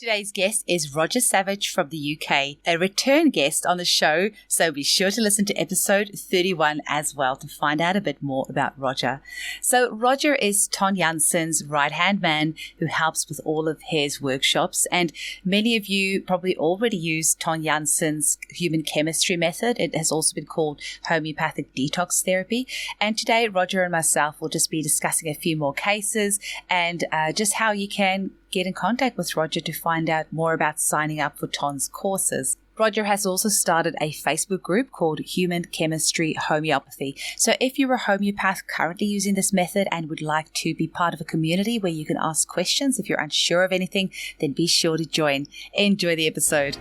Today's guest is Roger Savage from the UK, a return guest on the show, so be sure to listen to episode 31 as well to find out a bit more about Roger. So Roger is Ton Jansen's right-hand man who helps with all of his workshops, and many of you probably already use Ton Jansen's human chemistry method. It has also been called Homeopathic detox therapy, and today Roger and myself will just be discussing a few more cases and just how you can get in contact with Roger to find out more about signing up for Ton's courses. Roger has also started a Facebook group called Human Chemistry Homeopathy. So if you're a homeopath currently using this method and would like to be part of a community where you can ask questions if you're unsure of anything, then be sure to join. Enjoy the episode.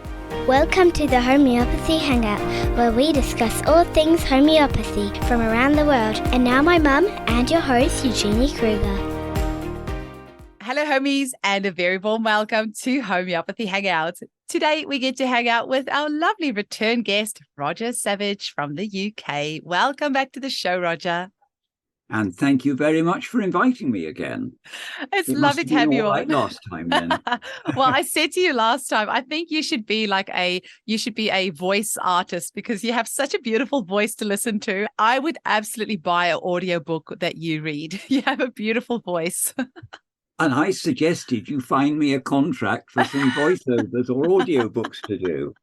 Welcome to the Homeopathy Hangout, where we discuss all things homeopathy from around the world. And now my mum and your host, Eugenie Kruger. Hello, homies, and a very warm welcome to Homeopathy Hangout. Today, we get to hang out with our lovely return guest, Roger Savage from the UK. Welcome back to the show, Roger. And thank you very much for inviting me again. It's lovely to have you on. Last time, then. Well, I said to you last time, I think you should be a voice artist because you have such a beautiful voice to listen to. I would absolutely buy an audiobook that you read. You have a beautiful voice. And I suggested you find me a contract for some voiceovers or audiobooks to do.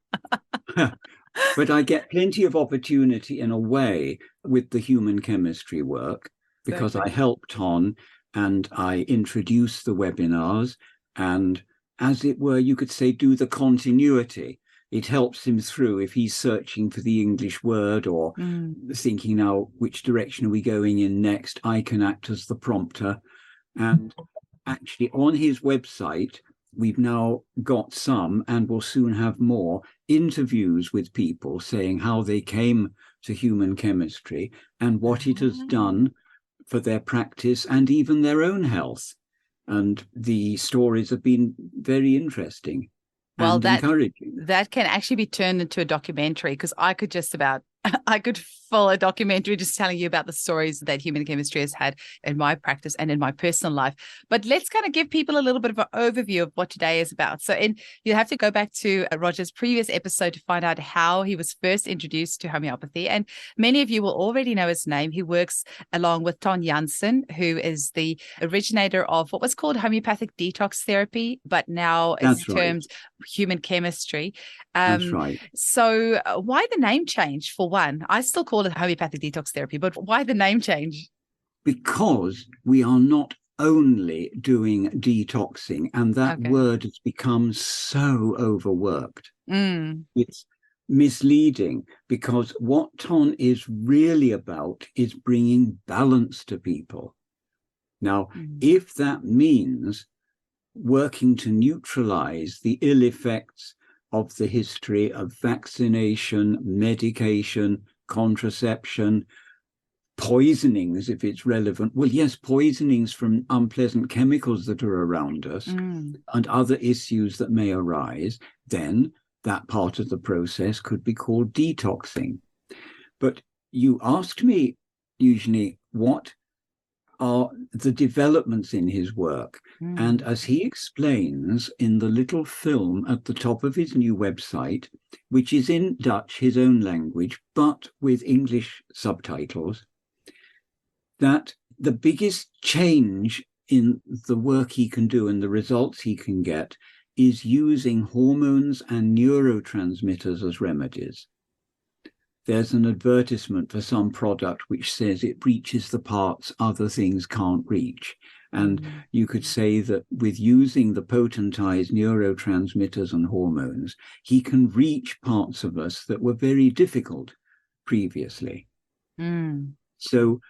But I get plenty of opportunity in a way with the human chemistry work because I help Ton and I introduce the webinars and, as it were, you could say, do the continuity. It helps him through if he's searching for the English word or thinking now, which direction are we going in next? I can act as the prompter. And actually, on his website, we've now got some, and will soon have more, interviews with people saying how they came to human chemistry and what it has done for their practice and even their own health. And the stories have been very interesting and encouraging. That can actually be turned into a documentary because I could fill a documentary just telling you about the stories that human chemistry has had in my practice and in my personal life. But let's kind of give people a little bit of an overview of what today is about. So you'll have to go back to Roger's previous episode to find out how he was first introduced to homeopathy. And many of you will already know his name. He works along with Ton Jansen, who is the originator of what was called homeopathic detox therapy, but now is termed human chemistry. That's right. So why the name change for one? I still call it homeopathic detox therapy, but why the name change? Because we are not only doing detoxing, and that word has become so overworked. It's misleading because what Ton is really about is bringing balance to people. Now, if that means working to neutralize the ill effects of the history of vaccination, medication, contraception, poisonings, if it's relevant. Well, yes, poisonings from unpleasant chemicals that are around us and other issues that may arise, then that part of the process could be called detoxing. But you asked me, usually, what are the developments in his work. And as he explains in the little film at the top of his new website, which is in Dutch, his own language, but with English subtitles, that the biggest change in the work he can do and the results he can get is using hormones and neurotransmitters as remedies. There's an advertisement for some product which says it reaches the parts other things can't reach. And you could say that with using the potentized neurotransmitters and hormones, he can reach parts of us that were very difficult previously. So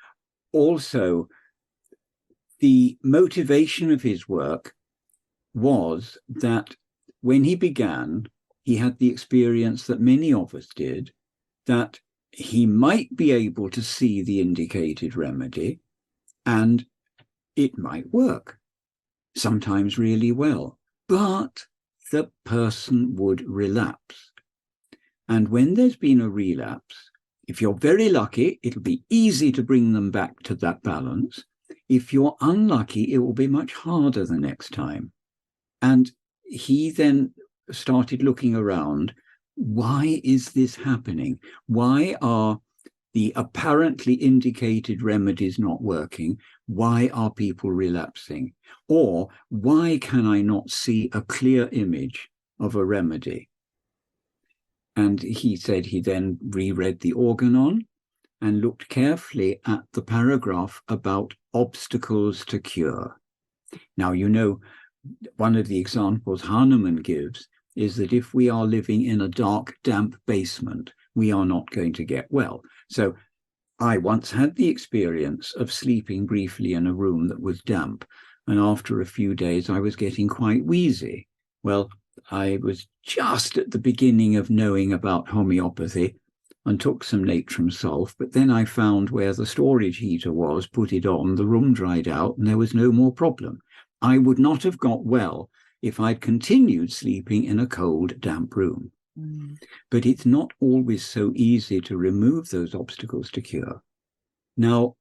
also, the motivation of his work was that when he began, he had the experience that many of us did, that he might be able to see the indicated remedy and it might work, sometimes really well, but the person would relapse. And when there's been a relapse, if you're very lucky, it'll be easy to bring them back to that balance. If you're unlucky, it will be much harder the next time. And he then started looking around. Why is this happening? Why are the apparently indicated remedies not working? Why are people relapsing? Or why can I not see a clear image of a remedy? And he said he then reread the organon and looked carefully at the paragraph about obstacles to cure. Now, you know, one of the examples Hahnemann gives is that if we are living in a dark, damp basement, we are not going to get well. So I once had the experience of sleeping briefly in a room that was damp, and after a few days I was getting quite wheezy. Well, I was just at the beginning of knowing about homeopathy and took some natrum salt, but then I found where the storage heater was, put it on, the room dried out, and there was no more problem. I would not have got well if I'd continued sleeping in a cold, damp room. But it's not always so easy to remove those obstacles to cure. Now,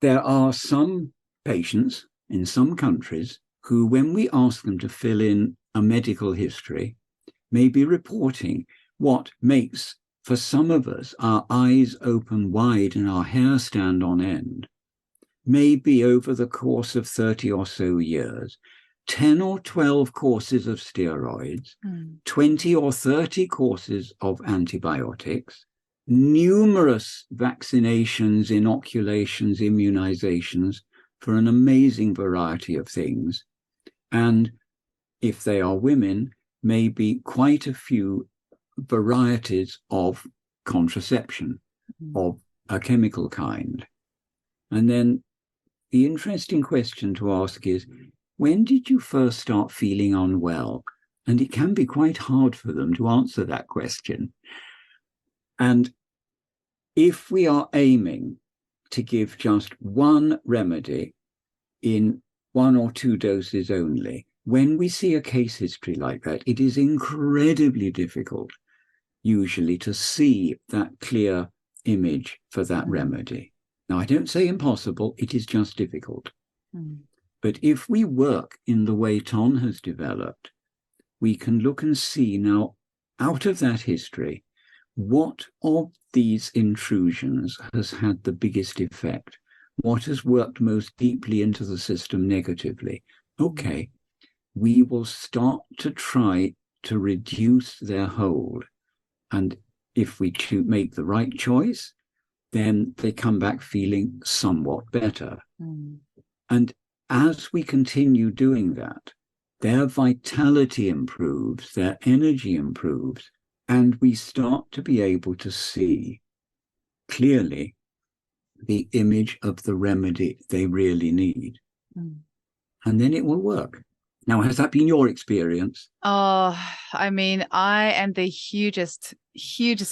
there are some patients in some countries who, when we ask them to fill in a medical history, may be reporting what makes, for some of us, our eyes open wide and our hair stand on end. Maybe over the course of 30 or so years, 10 or 12 courses of steroids, 20 or 30 courses of antibiotics, numerous vaccinations, inoculations, immunizations for an amazing variety of things. And if they are women, maybe quite a few varieties of contraception of a chemical kind. And then the interesting question to ask is, when did you first start feeling unwell? And it can be quite hard for them to answer that question. And if we are aiming to give just one remedy in 1 or 2 doses only, when we see a case history like that, it is incredibly difficult usually to see that clear image for that remedy. Now, I don't say impossible, it is just difficult. But if we work in the way Ton has developed, we can look and see now, out of that history, what of these intrusions has had the biggest effect? What has worked most deeply into the system negatively? Okay, we will start to try to reduce their hold. And if we make the right choice, then they come back feeling somewhat better. And as we continue doing that, their vitality improves, their energy improves, and we start to be able to see clearly the image of the remedy they really need. And then it will work. Now, has that been your experience? Oh, I mean, I am the hugest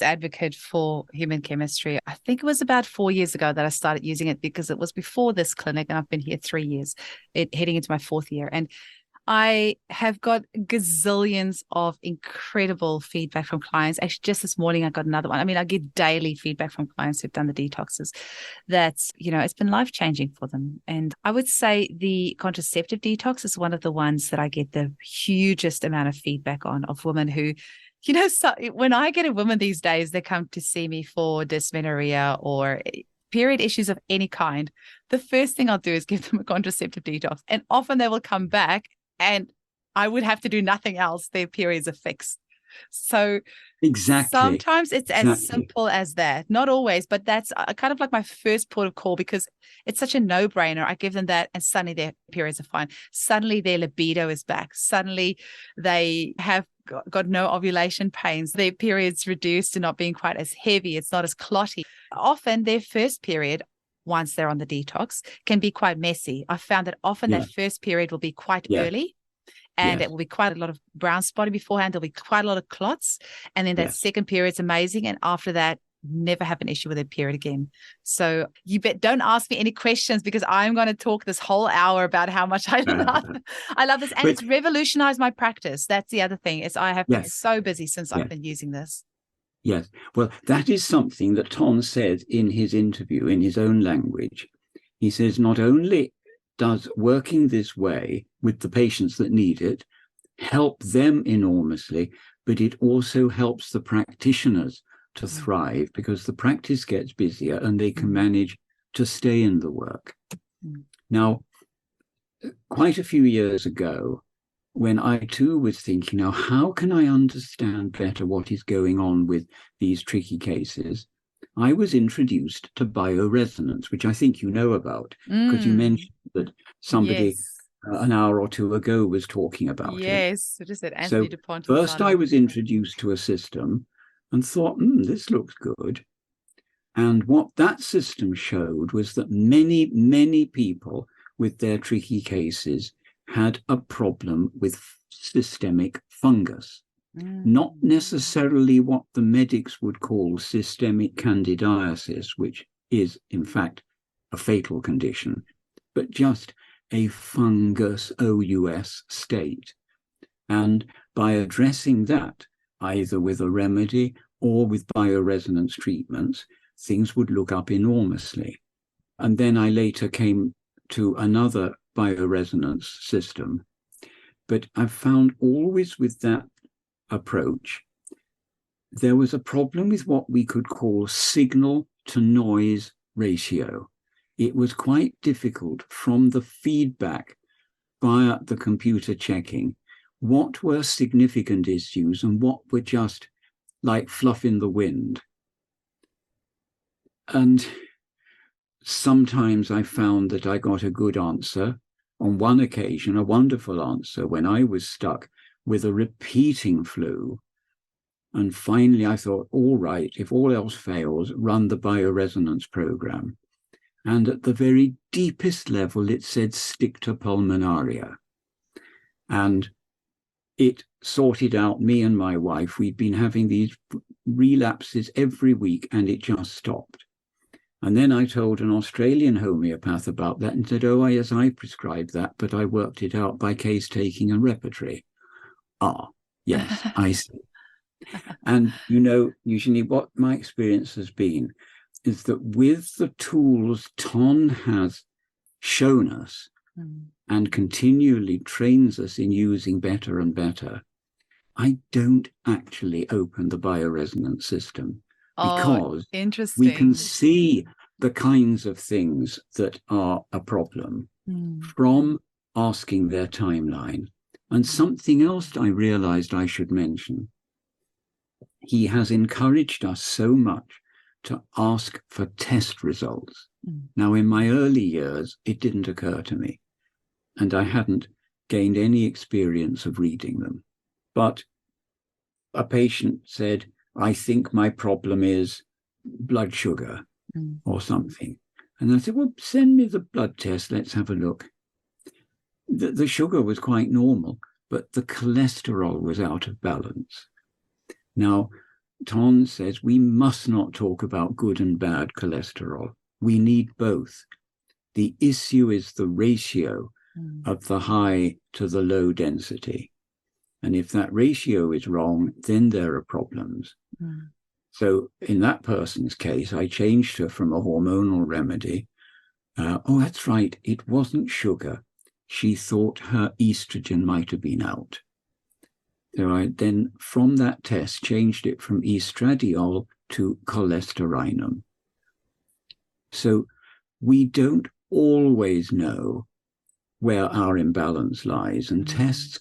advocate for human chemistry. I think it was about 4 years ago that I started using it, because it was before this clinic, and I've been here 3 years, heading into my 4th year. And I have got gazillions of incredible feedback from clients. Actually, just this morning, I got another one. I mean, I get daily feedback from clients who've done the detoxes that's, it's been life-changing for them. And I would say the contraceptive detox is one of the ones that I get the hugest amount of feedback on, of women who, so when I get a woman these days, they come to see me for dysmenorrhea or period issues of any kind. The first thing I'll do is give them a contraceptive detox. And often they will come back and I would have to do nothing else. Their periods are fixed. So exactly. Sometimes it's as simple as that. Not always, but that's kind of like my first port of call, because it's such a no-brainer. I give them that and suddenly their periods are fine. Suddenly their libido is back. Suddenly they have got no ovulation pains. Their periods reduced to not being quite as heavy. It's not as clotty. Often their first period, once they're on the detox, can be quite messy. I found that often that first period will be quite early, and it will be quite a lot of brown spotting beforehand. There'll be quite a lot of clots. And then that second period is amazing. And after that, never have an issue with a period again. So don't ask me any questions, because I'm going to talk this whole hour about how much I love this. And it's revolutionized my practice. That's the other thing, is I have been so busy since I've been using this. Yes. Well, that is something that Ton said in his interview in his own language. He says, not only does working this way with the patients that need it help them enormously, but it also helps the practitioners to thrive, because the practice gets busier and they can manage to stay in the work. Now, quite a few years ago, when I too was thinking, now, how can I understand better what is going on with these tricky cases? I was introduced to bioresonance, which I think you know about, because you mentioned that somebody an hour or two ago was talking about it. Yes, it is that Anthony DuPont. First I was introduced to a system and thought, this looks good. And what that system showed was that many, many people with their tricky cases had a problem with systemic fungus. Not necessarily what the medics would call systemic candidiasis, which is, in fact, a fatal condition, but just a fungus OUS state. And by addressing that, either with a remedy or with bioresonance treatments, things would look up enormously. And then I later came to another bioresonance system. But I found always with that approach, there was a problem with what we could call signal to noise ratio. It was quite difficult from the feedback via the computer checking what were significant issues and what were just like fluff in the wind. And sometimes I found that I got a good answer. On one occasion, a wonderful answer when I was stuck with a repeating flu. And finally I thought, all right, if all else fails, run the bioresonance program. And at the very deepest level, it said sticta pulmonaria. And it sorted out me and my wife. We'd been having these relapses every week, and it just stopped. And then I told an Australian homeopath about that and said, oh, yes, I prescribed that, but I worked it out by case taking and repertory. Ah, yes, I see. And, usually what my experience has been is that with the tools Ton has shown us and continually trains us in using better and better, I don't actually open the bioresonance system because we can see the kinds of things that are a problem from asking their timeline. And something else I realized I should mention, he has encouraged us so much to ask for test results. Now, in my early years, it didn't occur to me, and I hadn't gained any experience of reading them. But a patient said, I think my problem is blood sugar or something. And I said, well, send me the blood test. Let's have a look. The sugar was quite normal, but the cholesterol was out of balance. Now, Ton says we must not talk about good and bad cholesterol. We need both. The issue is the ratio of the high to the low density. And if that ratio is wrong, then there are problems. So in that person's case, I changed her from a hormonal remedy. Oh, that's right. It wasn't sugar. She thought her estrogen might have been out. So I then, from that test, changed it from estradiol to cholesterinum. So we don't always know where our imbalance lies, and tests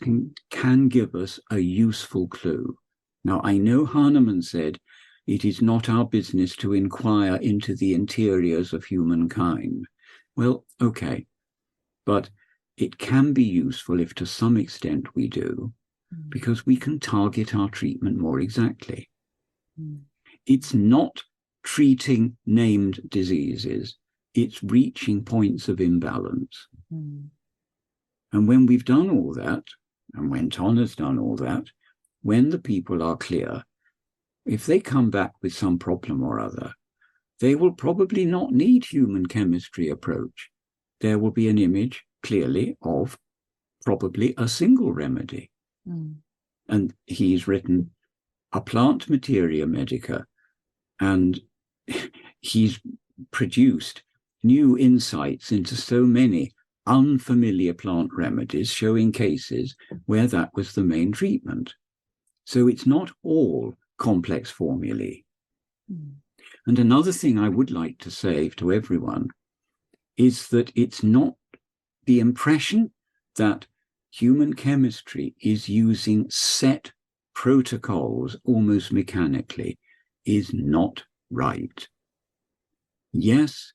can give us a useful clue. Now, I know Hahnemann said, it is not our business to inquire into the interiors of humankind. Well, okay, but it can be useful if to some extent we do, because we can target our treatment more exactly. It's not treating named diseases, it's reaching points of imbalance. And when we've done all that, and when Ton has done all that, when the people are clear, if they come back with some problem or other, they will probably not need human chemistry approach. There will be an image, clearly, of probably a single remedy. And he's written a plant materia medica, and he's produced new insights into so many unfamiliar plant remedies, showing cases where that was the main treatment. So it's not all complex formulae. And another thing I would like to say to everyone is that it's not the impression that human chemistry is using set protocols almost mechanically is not right. Yes,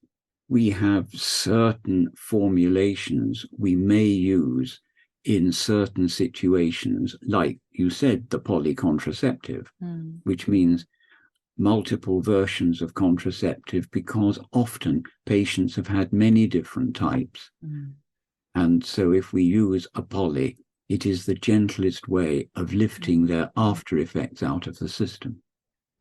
we have certain formulations we may use in certain situations, like you said, the polycontraceptive, which means multiple versions of contraceptive, because often patients have had many different types. And so if we use a poly, it is the gentlest way of lifting their after effects out of the system.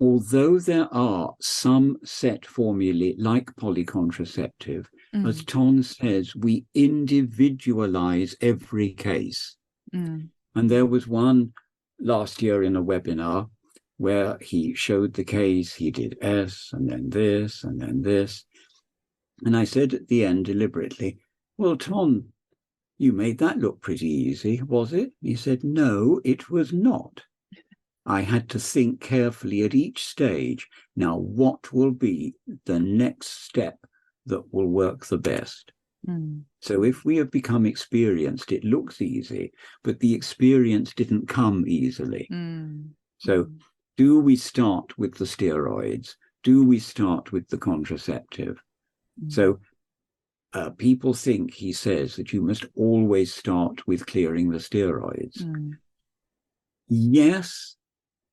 Although there are some set formulae like polycontraceptive, as Ton says, we individualize every case. And there was one last year in a webinar where he showed the case, he did S and then this and then this. And I said at the end deliberately, well, Ton, you made that look pretty easy, was it? He said, no, it was not. I had to think carefully at each stage, now what will be the next step that will work the best? So if we have become experienced, it looks easy, but the experience didn't come easily. So do we start with the steroids? Do we start with the contraceptive? So people think, he says, that you must always start with clearing the steroids. Yes,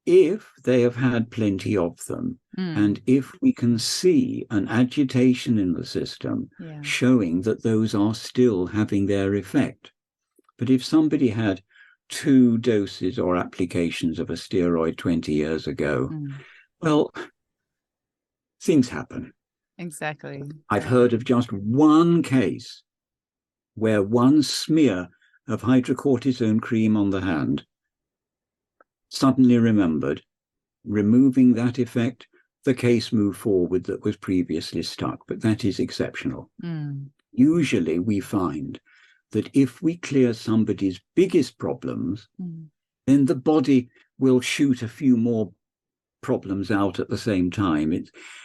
if they have had plenty of them, and if we can see an agitation in the system showing that those are still having their effect. But if somebody had 2 doses or applications of a steroid 20 years ago, well, things happen. Exactly. I've heard of just one case where one smear of hydrocortisone cream on the hand suddenly remembered, removing that effect, the case moved forward that was previously stuck, but that is exceptional. Usually we find that if we clear somebody's biggest problems, then the body will shoot a few more problems out at the same time.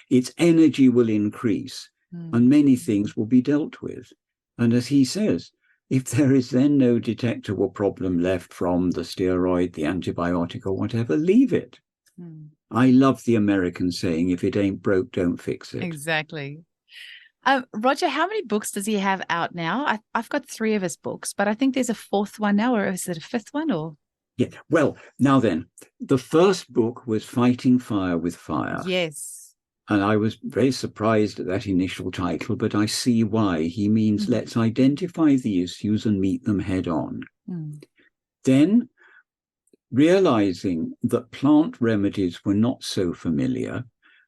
Its energy will increase and many things will be dealt with. And as he says, if there is then no detectable problem left from the steroid, the antibiotic or whatever, leave it. I love the American saying, if it ain't broke, don't fix it. Exactly. Roger, how many books does he have out now? I've got 3 of his books, but I think there's a 4th one now, or is it a 5th one? Or yeah, well, now then, the first book was Fighting Fire with Fire. Yes. And I was very surprised at that initial title, but I see why. He means let's identify the issues and meet them head on. Then, realizing that plant remedies were not so familiar,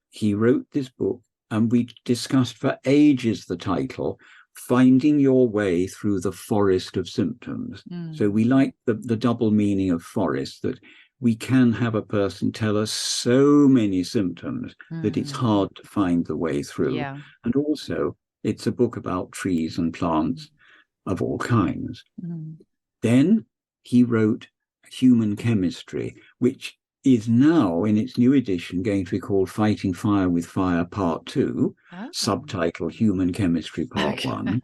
he wrote this book, and we discussed for ages the title, Finding Your Way Through the Forest of Symptoms. So we like the double meaning of forest, that we can have a person tell us so many symptoms that it's hard to find the way through. And also, it's a book about trees and plants of all kinds. Then he wrote Human Chemistry, which is now, in its new edition, going to be called Fighting Fire with Fire Part 2, subtitle Human Chemistry Part 1.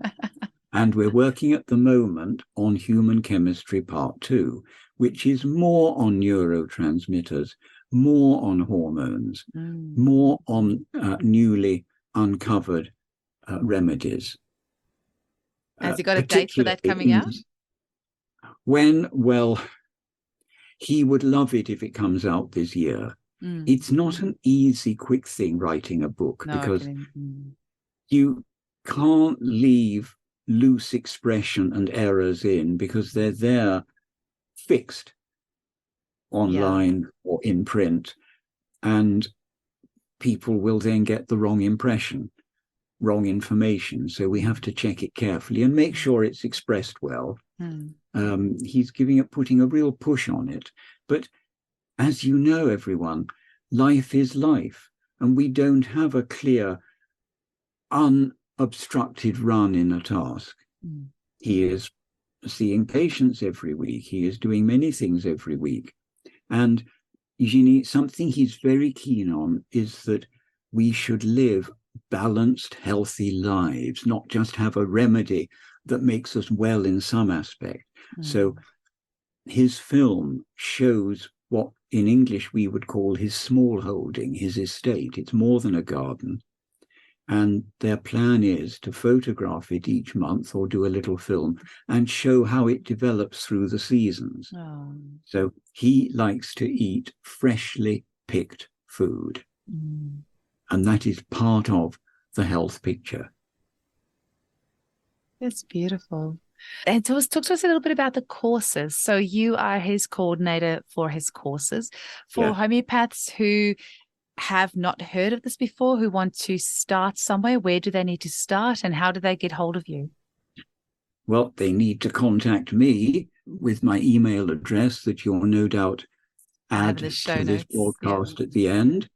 And we're working at the moment on Human Chemistry Part 2, which is more on neurotransmitters, more on hormones, more on newly uncovered remedies. Has he got a date for that coming out? When? Well, he would love it if it comes out this year. It's not an easy, quick thing writing a book, because you can't leave loose expression and errors in, because they're there fixed online or in print, and people will then get the wrong impression, wrong information. So we have to check it carefully and make sure it's expressed well. He's putting a real push on it. But as you know, everyone, life is life, and we don't have a clear, unobstructed run in a task. He is seeing patients every week. He is doing many things every week. And Eugenie, something he's very keen on is that we should live balanced, healthy lives, not just have a remedy that makes us well in some aspect. So his film shows what in English we would call his small holding, his estate. It's more than a garden. And their plan is to photograph it each month or do a little film and show how it develops through the seasons. Oh. So he likes to eat freshly picked food. And that is part of the health picture. That's beautiful. And talk to us a little bit about the courses. So you are his coordinator for his courses. For homeopaths who have not heard of this before, who want to start somewhere, where do they need to start and how do they get hold of you? Well, they need to contact me with my email address that you'll no doubt add to this broadcast at the end.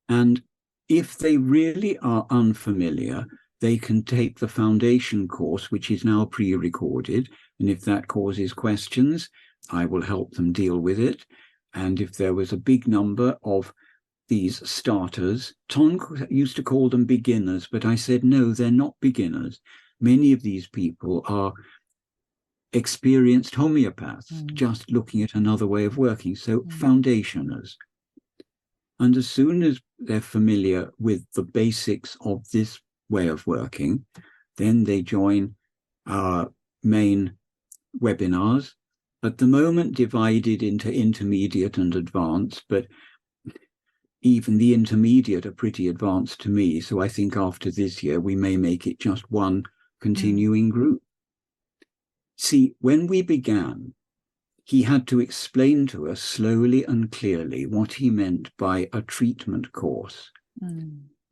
And if they really are unfamiliar, they can take the foundation course, which is now pre-recorded. And if that causes questions, I will help them deal with it. And if there was a big number of these starters, Ton used to call them beginners, but I said, no, they're not beginners. Many of these people are experienced homeopaths, just looking at another way of working. So foundationers. And as soon as they're familiar with the basics of this way of working, then they join our main webinars, at the moment divided into intermediate and advanced, but even the intermediate are pretty advanced to me. So I think after this year, we may make it just one continuing group. See, when we began, he had to explain to us slowly and clearly what he meant by a treatment course.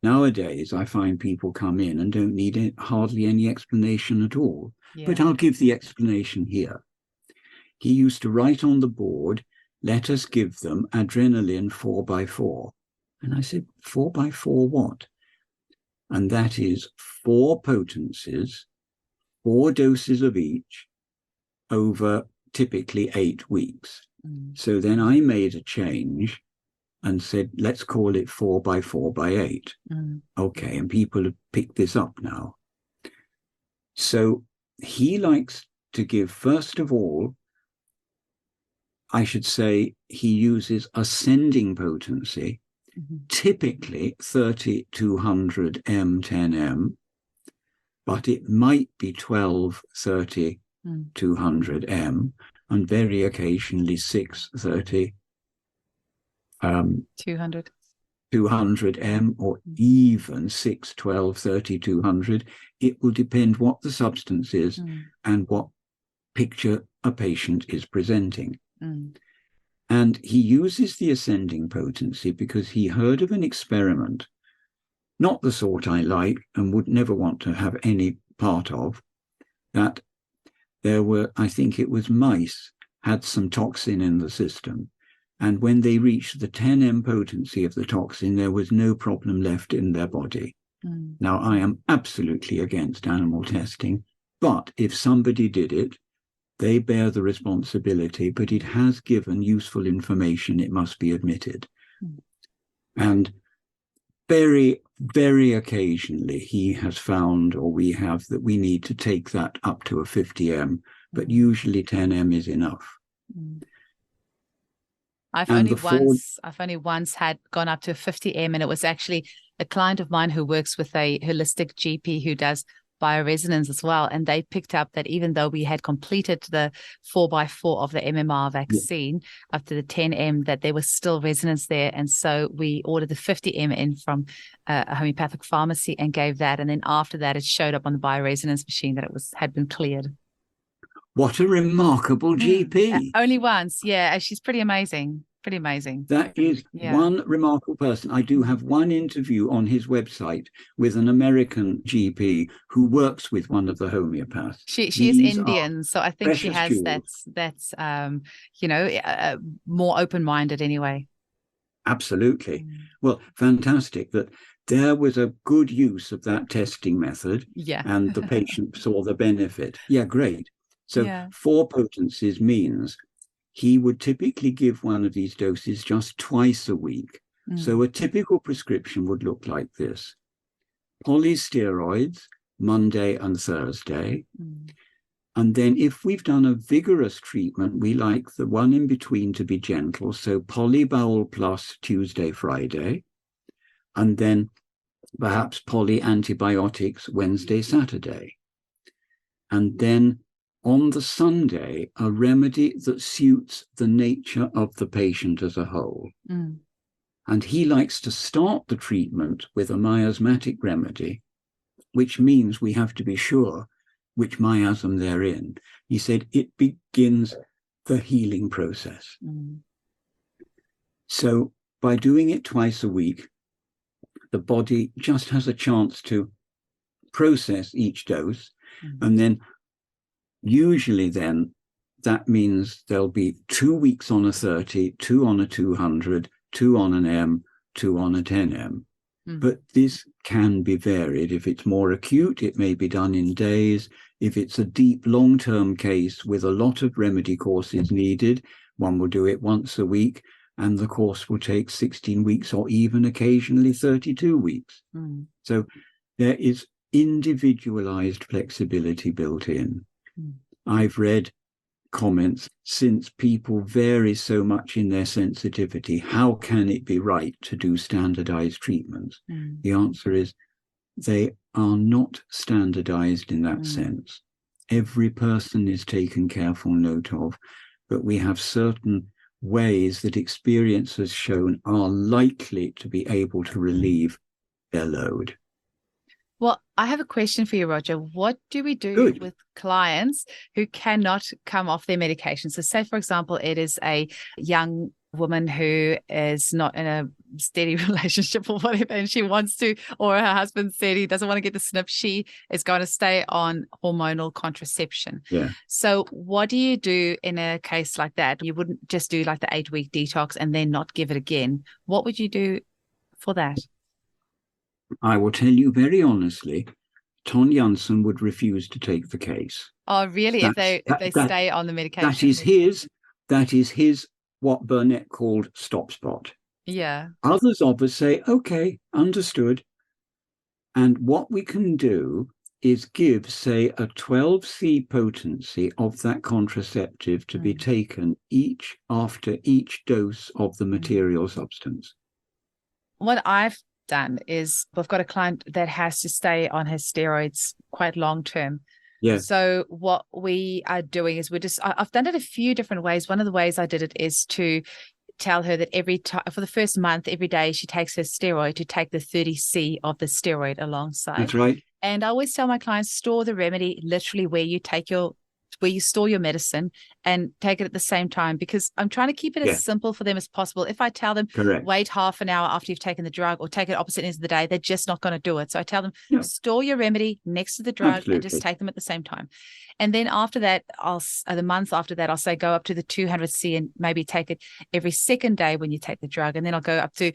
Nowadays, I find people come in and don't need hardly any explanation at all. But I'll give the explanation here. He used to write on the board, let us give them adrenaline 4x4. And I said, 4x4 what? And that is 4 potencies, 4 doses of each over typically 8 weeks. So then I made a change and said, let's call it 4x4x8. Okay, and people have picked this up now. So he likes to give, first of all, I should say he uses ascending potency, typically 30-200 M10M, but it might be 12-30-200 M, and very occasionally 6-30 200 M, or even 6-12-30-200. It will depend what the substance is and what picture a patient is presenting. And he uses the ascending potency because he heard of an experiment, not the sort I like and would never want to have any part of, that there were, I think it was mice, had some toxin in the system. And when they reached the 10M potency of the toxin, there was no problem left in their body. Now, I am absolutely against animal testing, but if somebody did it, they bear the responsibility, but it has given useful information, it must be admitted. And very, very occasionally he has found, or we have, that we need to take that up to a 50M, but usually 10M is enough. I've only once had gone up to 50M, and it was actually a client of mine who works with a holistic GP who does bioresonance as well, and they picked up that even though we had completed the 4x4 of the MMR vaccine up to the 10M, that there was still resonance there, and so we ordered the 50M in from a homeopathic pharmacy and gave that, and then after that it showed up on the bioresonance machine that it had been cleared. What a remarkable GP. Only once, she's pretty amazing. Pretty amazing. That is one remarkable person. I do have one interview on his website with an American GP who works with one of the homeopaths. She is Indian, so I think she has that's more open-minded anyway. Absolutely. Well, fantastic that there was a good use of that testing method, yeah, and the patient saw the benefit. Yeah, great. So yeah. 4 potencies means he would typically give one of these doses just twice a week. So a typical prescription would look like this: polysteroids, Monday and Thursday. And then if we've done a vigorous treatment, we like the one in between to be gentle. So polybowel plus Tuesday, Friday. And then perhaps poly antibiotics Wednesday, Saturday. And then on the Sunday, a remedy that suits the nature of the patient as a whole. And he likes to start the treatment with a miasmatic remedy, which means we have to be sure which miasm they're in. He said it begins the healing process. So by doing it twice a week, the body just has a chance to process each dose. And then usually then that means there'll be 2 weeks on a 30, 2 on a 200, 2 on an M, 2 on a 10M. But this can be varied. If it's more acute, it may be done in days. If it's a deep, long-term case with a lot of remedy courses needed, one will do it once a week, and the course will take 16 weeks or even occasionally 32 weeks. So there is individualized flexibility built in. I've read comments, since people vary so much in their sensitivity, how can it be right to do standardized treatments? The answer is they are not standardized in that sense. Every person is taken careful note of, but we have certain ways that experience has shown are likely to be able to relieve their load. Well, I have a question for you, Roger. What do we do with clients who cannot come off their medication? So say, for example, it is a young woman who is not in a steady relationship or whatever, and she wants to, or her husband said he doesn't want to get the snip. She is going to stay on hormonal contraception. So what do you do in a case like that? You wouldn't just do like the 8-week detox and then not give it again. What would you do for that? I will tell you very honestly, Ton Jansen would refuse to take the case. Oh, really? If they stay on the medication? That is his what Burnett called stop spot. Yeah. Others of us say, okay, understood. And what we can do is give, say, a 12C potency of that contraceptive to be taken after each dose of the material substance. What I've done is we've got a client that has to stay on his steroids quite long term. So what we are doing is I've done it a few different ways. One of the ways I did it is to tell her that every time for the first month, every day she takes her steroid, to take the 30C of the steroid alongside. That's right. And I always tell my clients, store the remedy literally where you store your medicine, and take it at the same time, because I'm trying to keep it as simple for them as possible. If I tell them, wait half an hour after you've taken the drug, or take it opposite ends of the day, they're just not going to do it. So I tell them, store your remedy next to the drug and just take them at the same time. And then after that, the month after that, I'll say go up to the 200C and maybe take it every second day when you take the drug. And then I'll go up to,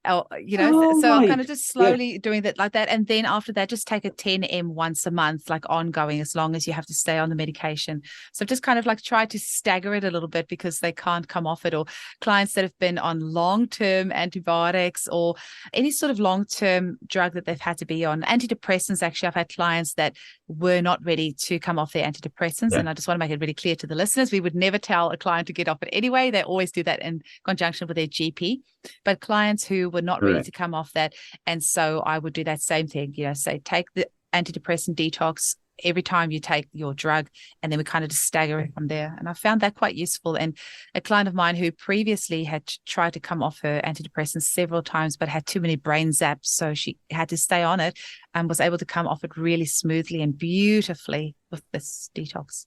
so I'm kind of just slowly doing that like that. And then after that, just take a 10M once a month, like ongoing, as long as you have to stay on the medication. So I've just kind of like tried to stagger it a little bit because they can't come off it, or clients that have been on long-term antibiotics or any sort of long-term drug that they've had to be on. Antidepressants, actually, I've had clients that were not ready to come off their antidepressants. And I just want to make it really clear to the listeners, we would never tell a client to get off it anyway. They always do that in conjunction with their GP. But clients who were not ready to come off that, and so I would do that same thing, say take the antidepressant detox every time you take your drug, and then we kind of just stagger it from there. And I found that quite useful. And a client of mine who previously had tried to come off her antidepressants several times, but had too many brain zaps, so she had to stay on it, and was able to come off it really smoothly and beautifully with this detox.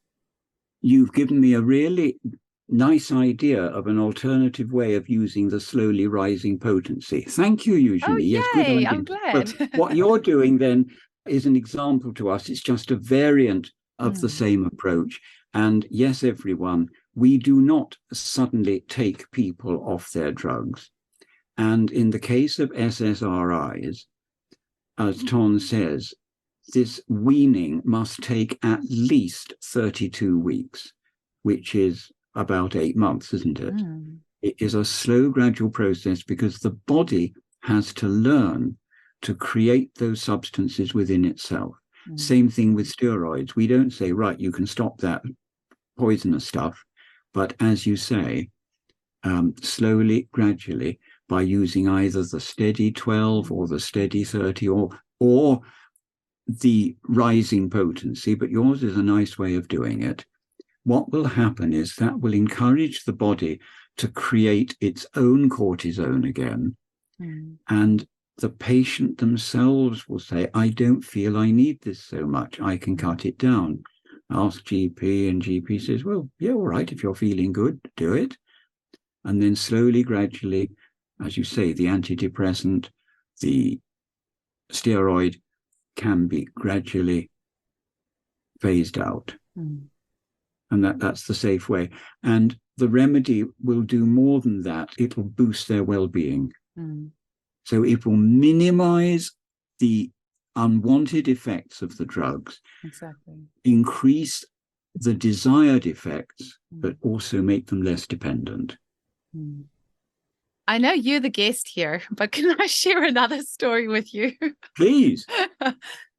You've given me a really nice idea of an alternative way of using the slowly rising potency. Thank you, Eugenie. Oh, yay, yes, good idea. I'm glad. But what you're doing then is an example to us. It's just a variant of the same approach. And yes, everyone, we do not suddenly take people off their drugs. And in the case of SSRIs, as Ton says, this weaning must take at least 32 weeks, which is about 8 months, isn't it? It is a slow, gradual process because the body has to learn to create those substances within itself. Same thing with steroids. We don't say, right, you can stop that poisonous stuff. But as you say, slowly, gradually, by using either the steady 12 or the steady 30 or the rising potency, but yours is a nice way of doing it. What will happen is that will encourage the body to create its own cortisone again. And the patient themselves will say, I don't feel I need this so much. I can cut it down. Ask GP, and GP says, well, yeah, all right, if you're feeling good, do it. And then slowly, gradually, as you say, the antidepressant, the steroid can be gradually phased out. And that's the safe way. And the remedy will do more than that. It will boost their well-being. So it will minimize the unwanted effects of the drugs, increase the desired effects, but also make them less dependent. I know you're the guest here, but can I share another story with you? Please.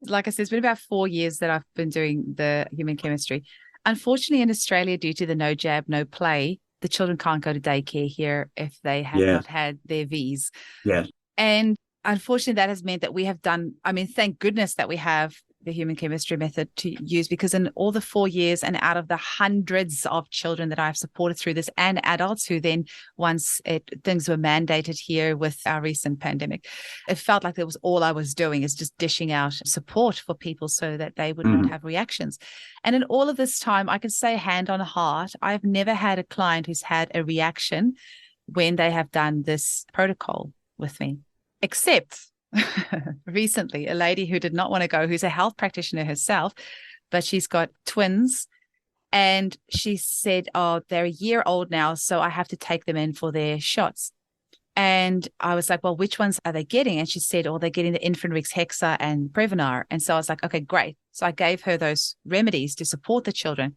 Like I said, it's been about 4 years that I've been doing the human chemistry. Unfortunately, in Australia, due to the no jab, no play, the children can't go to daycare here if they have not had their Vs. Yes. And unfortunately, that has meant that we have done, thank goodness that we have the human chemistry method to use, because in all the 4 years and out of the hundreds of children that I've supported through this, and adults who then, once things were mandated here with our recent pandemic, it felt like that was all I was doing, is just dishing out support for people so that they would not have reactions. And in all of this time, I can say hand on heart, I've never had a client who's had a reaction when they have done this protocol with me, except recently, a lady who did not want to go, who's a health practitioner herself, but she's got twins. And she said, oh, they're a year old now, so I have to take them in for their shots. And I was like, well, which ones are they getting? And she said, oh, they're getting the Infenrix, Hexa, and Prevenar. And so I was like, okay, great. So I gave her those remedies to support the children.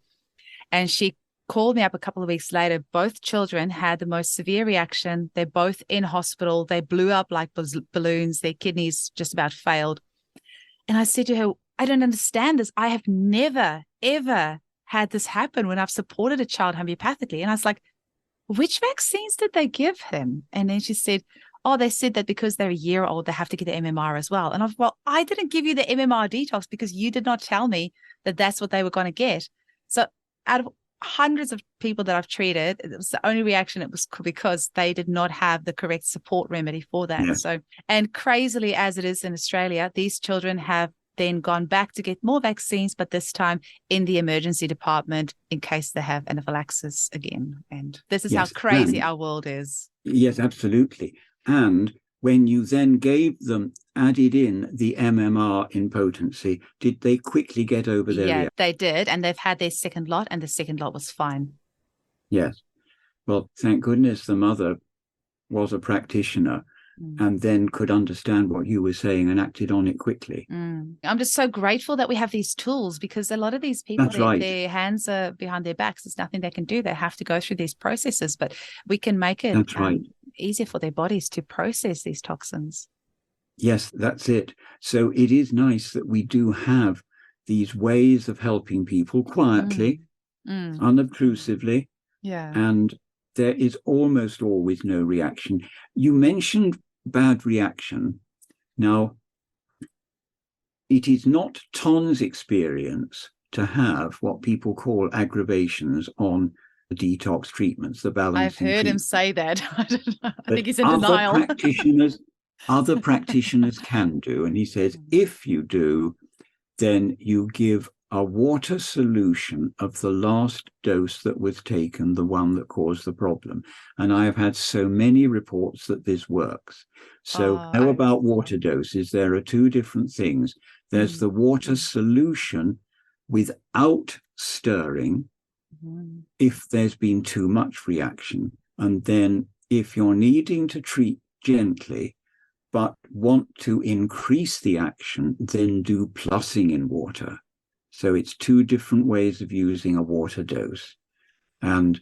And she called me up a couple of weeks later. Both children had the most severe reaction. They're both in hospital. They blew up like balloons. Their kidneys just about failed. And I said to her, I don't understand this. I have never, ever had this happen when I've supported a child homeopathically. And I was like, which vaccines did they give him? And then she said, oh, they said that because they're a year old, they have to get the MMR as well. And I was, well, I didn't give you the MMR detox because you did not tell me that that's what they were going to get. So out of hundreds of people that I've treated, it was the only reaction, it was because they did not have the correct support remedy for that. Yeah. So, and crazily as it is in Australia, these children have then gone back to get more vaccines, but this time in the emergency department in case they have anaphylaxis again. And this is how crazy our world is. Yes, absolutely. And when you then gave them, added in the MMR in potency, did they quickly get over their reaction? They did. And they've had their second lot, and the second lot was fine. Yes. Well, thank goodness the mother was a practitioner and then could understand what you were saying and acted on it quickly. I'm just so grateful that we have these tools, because a lot of these people, their hands are behind their backs. There's nothing they can do. They have to go through these processes, but we can make it easier for their bodies to process these toxins. Yes, that's it. So it is nice that we do have these ways of helping people quietly, unobtrusively, and there is almost always no reaction. You mentioned bad reaction. Now, it is not Ton's experience to have what people call aggravations on the detox treatments, the balancing I've heard treatment. him say that. I don't know. I think he's in other denial. Other practitioners can do. And he says, if you do, then you give a water solution of the last dose that was taken, the one that caused the problem. And I have had so many reports that this works. So know about water doses. There are two different things. There's the water solution without stirring if there's been too much reaction. And then if you're needing to treat gently, but want to increase the action, then do plussing in water. So it's two different ways of using a water dose. And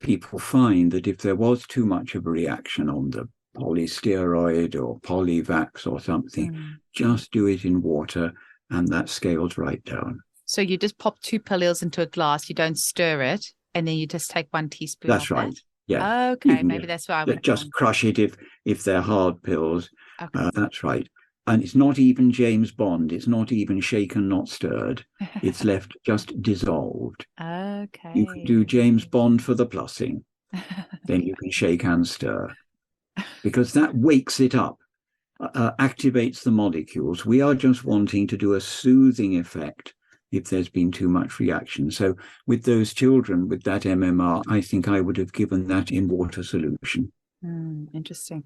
people find that if there was too much of a reaction on the polysteroid or polyvax or something, just do it in water and that scales right down. So you just pop 2 pills into a glass, you don't stir it, and then you just take 1 teaspoon. That's right. That? Yeah. Okay, maybe that's why I went just wrong. crush it if they're hard pills. Okay. That's right. And it's not even James Bond. It's not even shaken, not stirred. It's left just dissolved. Okay. You can do James Bond for the plussing. Then you can shake and stir. Because that wakes it up, activates the molecules. We are just wanting to do a soothing effect if there's been too much reaction. So with those children with that MMR, I think I would have given that in water solution. Interesting.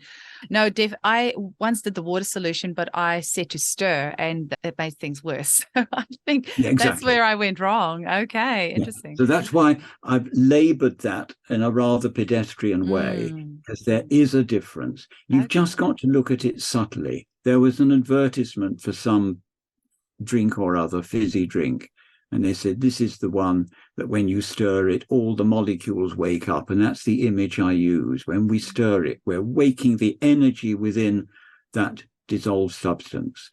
No, Dev, I once did the water solution, but I said to stir and it made things worse. I think that's where I went wrong. Okay, interesting. So that's why I've laboured that in a rather pedestrian way, because there is a difference. You've just got to look at it subtly. There was an advertisement for some drink or other, fizzy drink, and they said, this is the one that when you stir it, all the molecules wake up. And that's the image I use. When we stir it, we're waking the energy within that dissolved substance.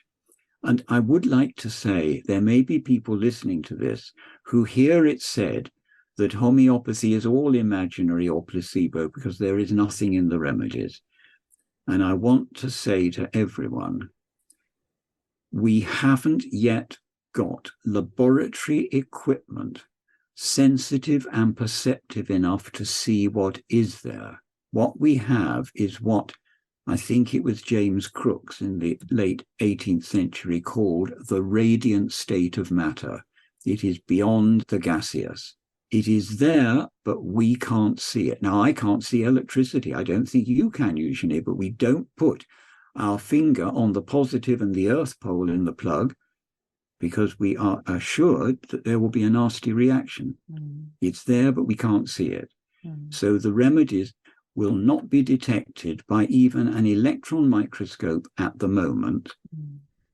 And I would like to say there may be people listening to this who hear it said that homeopathy is all imaginary or placebo because there is nothing in the remedies. And I want to say to everyone, we haven't yet got laboratory equipment sensitive and perceptive enough to see what is there. What we have is what I think it was James Crookes in the late 18th century called the radiant state of matter. It is beyond the gaseous. It is there, but we can't see it. Now, I can't see electricity. I don't think you can, usually, but we don't put our finger on the positive and the earth pole in the plug because we are assured that there will be a nasty reaction. It's there, but we can't see it. So the remedies will not be detected by even an electron microscope at the moment.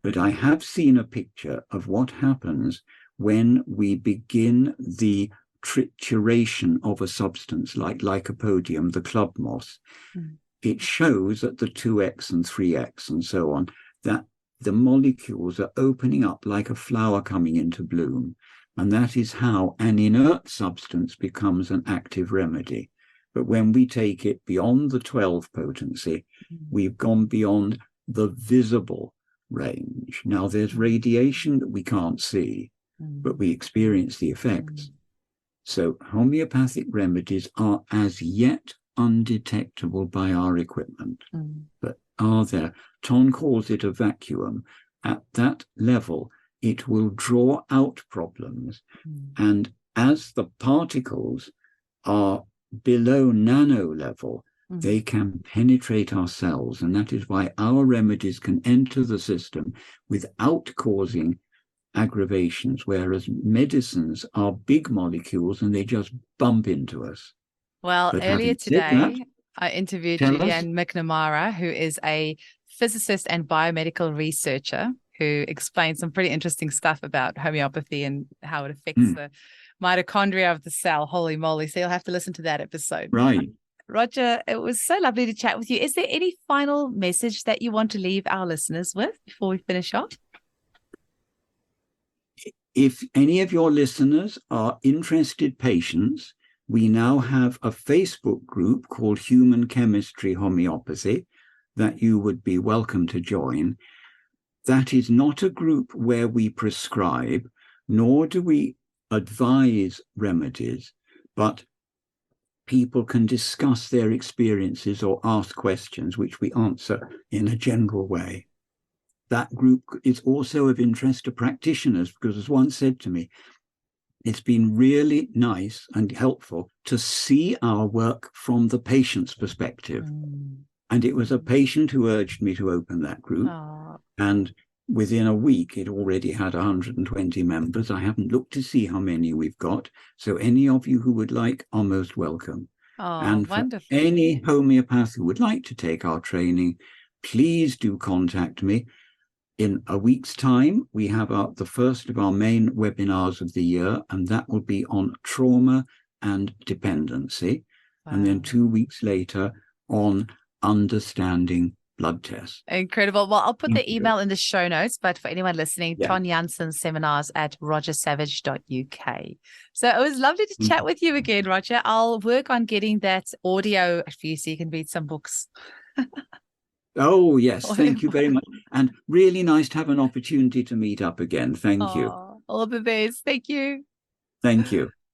But I have seen a picture of what happens when we begin the trituration of a substance like lycopodium, the club moss. It shows at the 2x and 3x and so on that the molecules are opening up like a flower coming into bloom. And that is how an inert substance becomes an active remedy. But when we take it beyond the 12 potency, we've gone beyond the visible range. Now, there's radiation that we can't see, but we experience the effects. So homeopathic remedies are as yet undetectable by our equipment, but are there. Ton calls it a vacuum. At that level, it will draw out problems. And as the particles are below nano level, they can penetrate our cells. And that is why our remedies can enter the system without causing aggravations, whereas medicines are big molecules and they just bump into us. Well, earlier today, I interviewed Julianne McNamara, who is a physicist and biomedical researcher who explains some pretty interesting stuff about homeopathy and how it affects the mitochondria of the cell. Holy moly. So you'll have to listen to that episode. Right. Roger, it was so lovely to chat with you. Is there any final message that you want to leave our listeners with before we finish off? If any of your listeners are interested patients, we now have a Facebook group called Human Chemistry Homeopathy that you would be welcome to join. That is not a group where we prescribe, nor do we advise remedies, but people can discuss their experiences or ask questions, which we answer in a general way. That group is also of interest to practitioners, because as one said to me, it's been really nice and helpful to see our work from the patient's perspective. And it was a patient who urged me to open that group. And within a week, it already had 120 members. I haven't looked to see how many we've got. So any of you who would like are most welcome. And wonderful. for any homeopath who would like to take our training, please do contact me. In a week's time, we have the first of our main webinars of the year, and that will be on trauma and dependency. Wow. And then 2 weeks later on understanding blood tests. Incredible. Well, I'll put the email in the show notes, but for anyone listening, Ton Jansen seminars at rogersavage.uk. So it was lovely to chat with you again, Roger. I'll work on getting that audio for you so you can read some books. Oh, yes. Thank you very much. And really nice to have an opportunity to meet up again. Thank you. All the best. Thank you. Thank you.